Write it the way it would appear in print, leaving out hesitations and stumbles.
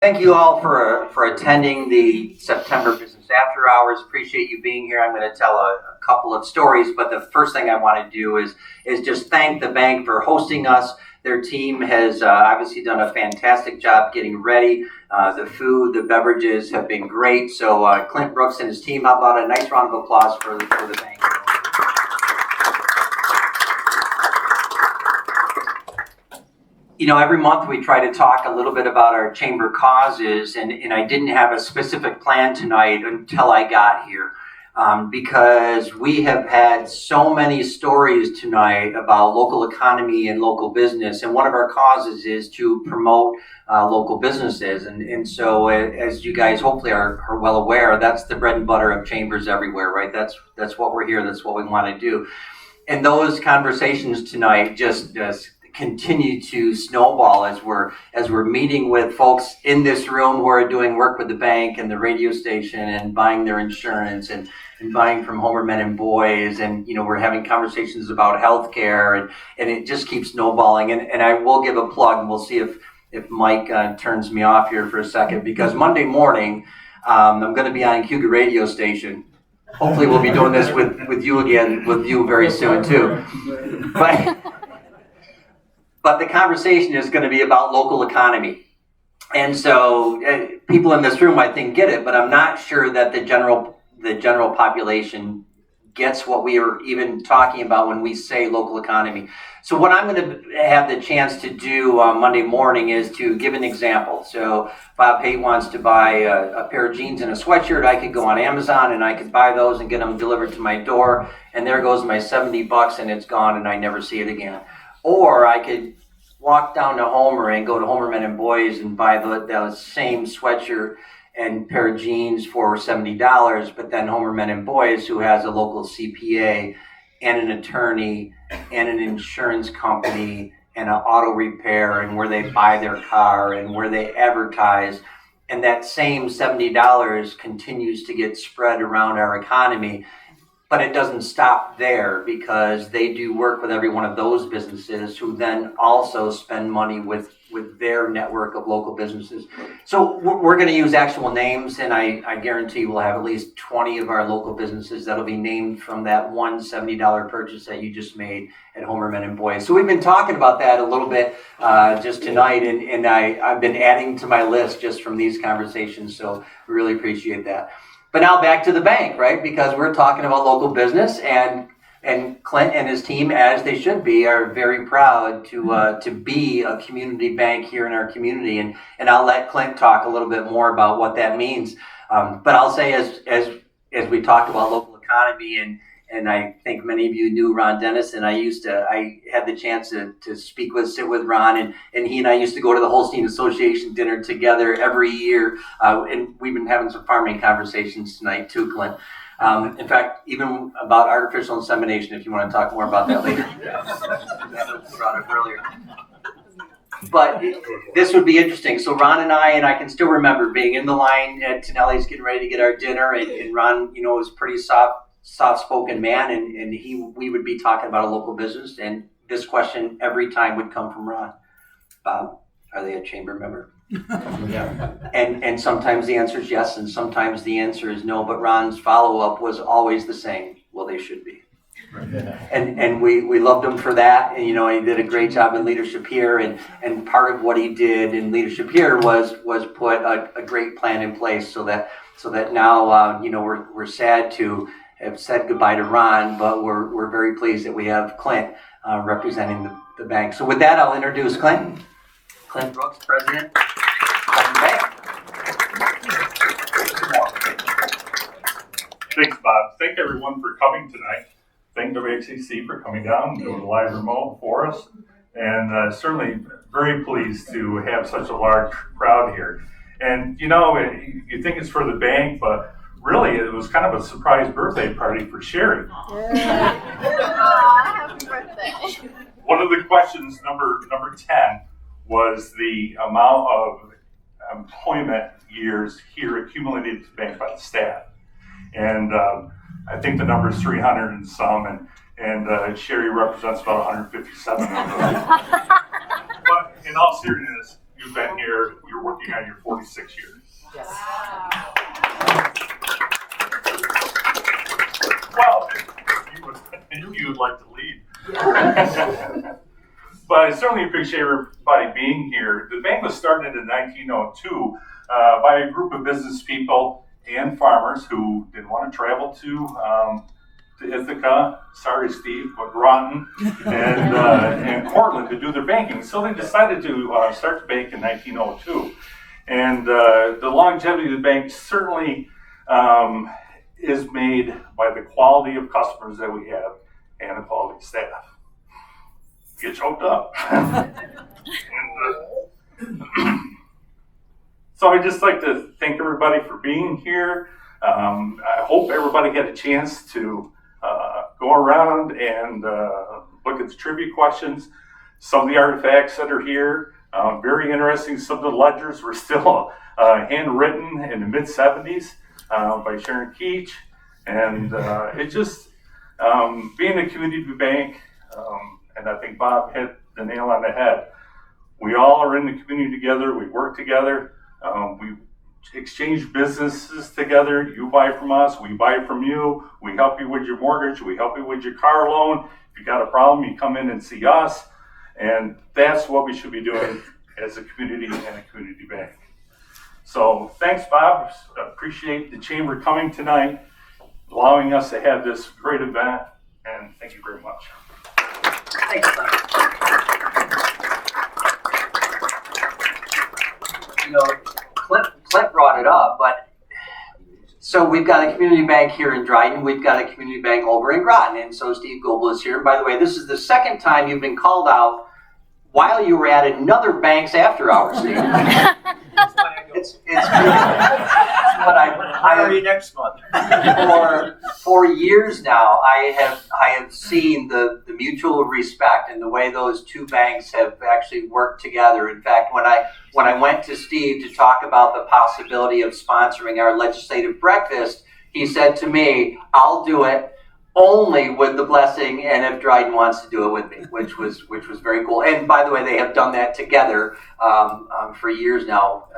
Thank you all for attending the September Business After Hours. Appreciate you being here. I'm going to tell a couple of stories, but the first thing I want to do is just thank the bank for hosting us. Their team has obviously done a fantastic job getting ready. The food, the beverages have been great. So Clint Brooks and his team, how about a nice round of applause for the bank? You know, every month we try to talk a little bit about our chamber causes, and I didn't have a specific plan tonight until I got here, because we have had so many stories tonight about local economy and local business, and one of our causes is to promote local businesses, and so as you guys hopefully are well aware, that's the bread and butter of chambers everywhere, right? That's what we're here, that's what we want to do. And those conversations tonight just continue to snowball as we're meeting with folks in this room who are doing work with the bank and the radio station and buying their insurance and buying from Homer Men and Boys, and we're having conversations about healthcare, and it just keeps snowballing. And I will give a plug, and we'll see if Mike turns me off here for a second, because Monday morning I'm going to be on Cougar radio station. Hopefully we'll be doing this with you again, with you very soon too. But the conversation is going to be about local economy. And so people in this room, I think, get it, but I'm not sure that the general population gets what we are even talking about when we say local economy. So what I'm going to have the chance to do on Monday morning is to give an example. So Bob Pate wants to buy a pair of jeans and a sweatshirt. I could go on Amazon and I could buy those and get them delivered to my door. And there goes my $70 and it's gone and I never see it again. Or I could walk down to Homer and go to Homer Men and Boys and buy the same sweatshirt and pair of jeans for $70, but then Homer Men and Boys, who has a local CPA and an attorney and an insurance company and an auto repair and where they buy their car and where they advertise, and that same $70 continues to get spread around our economy. But it doesn't stop there, because they do work with every one of those businesses who then also spend money with their network of local businesses. So we're going to use actual names, and I guarantee we'll have at least 20 of our local businesses that'll be named from that one $70 purchase that you just made at Homer Men and Boys. So we've been talking about that a little bit just tonight, and I've been adding to my list just from these conversations, so we really appreciate that. But now back to the bank, right? Because we're talking about local business, and Clint and his team, as they should be, are very proud to be a community bank here in our community. And I'll let Clint talk a little bit more about what that means. But I'll say as we talked about local economy, and I think many of you knew Ron Denniston. I had the chance to sit with Ron, and he and I used to go to the Holstein Association dinner together every year. And we've been having some farming conversations tonight too, Clint. In fact, even about artificial insemination, if you want to talk more about that later. That was brought up earlier. But this would be interesting. So Ron and I can still remember being in the line at Tonelli's getting ready to get our dinner, and Ron, was pretty soft-spoken man, and we would be talking about a local business, and this question every time would come from Ron. Bob, are they a chamber member? Yeah. And sometimes the answer is yes, and sometimes the answer is no, but Ron's follow-up was always the same. Well, they should be. And we loved him for that, and he did a great job in leadership here, and part of what he did in leadership here was put a great plan in place so that now we're sad to have said goodbye to Ron, but we're very pleased that we have Clint representing the bank. So with that, I'll introduce Clint Brooks, President of the bank. Thanks, Bob. Thank everyone for coming tonight. Thank WXCC for coming down and doing a live remote for us. And certainly very pleased to have such a large crowd here. And you think it's for the bank, but really it was kind of a surprise birthday party for Sherry. Happy birthday. One of the questions, number 10, was the amount of employment years here accumulated at the bank by the staff. And I think the number is 300 and some, and Sherry represents about 157 of those. But in all seriousness, you've been here. You're working on your 46th year. Yes. Well, I knew you would like to lead. But I certainly appreciate everybody being here. The bank was started in 1902 by a group of business people and farmers who didn't want to travel to Ithaca, sorry Steve, but Groton and Portland to do their banking. So they decided to start the bank in 1902. And the longevity of the bank certainly is made by the quality of customers that we have and the quality of staff. Get choked up. So I'd just like to thank everybody for being here. I hope everybody had a chance to go around and look at the trivia questions. Some of the artifacts that are here, very interesting. Some of the ledgers were still handwritten in the mid-70s by Sharon Keach. And it just, being a community bank, and I think Bob hit the nail on the head. We all are in the community together. We work together. We exchange businesses together. You buy from us. We buy from you. We help you with your mortgage. We help you with your car loan. If you got a problem, you come in and see us. And that's what we should be doing as a community and a community bank. So thanks, Bob. Appreciate the chamber coming tonight, allowing us to have this great event. And thank you very much. Thanks, Clint. You know, Clint brought it up, but so we've got a community bank here in Dryden. We've got a community bank over in Groton, and so Steve Goebel is here. And by the way, this is the second time you've been called out while you were at another bank's after hours, Steve. It's but Hire you next month. For years now, I have seen the mutual respect and the way those two banks have actually worked together. In fact, when I went to Steve to talk about the possibility of sponsoring our legislative breakfast, he said to me, "I'll do it only with the blessing and if Dryden wants to do it with me," which was very cool. And by the way, they have done that together for years now.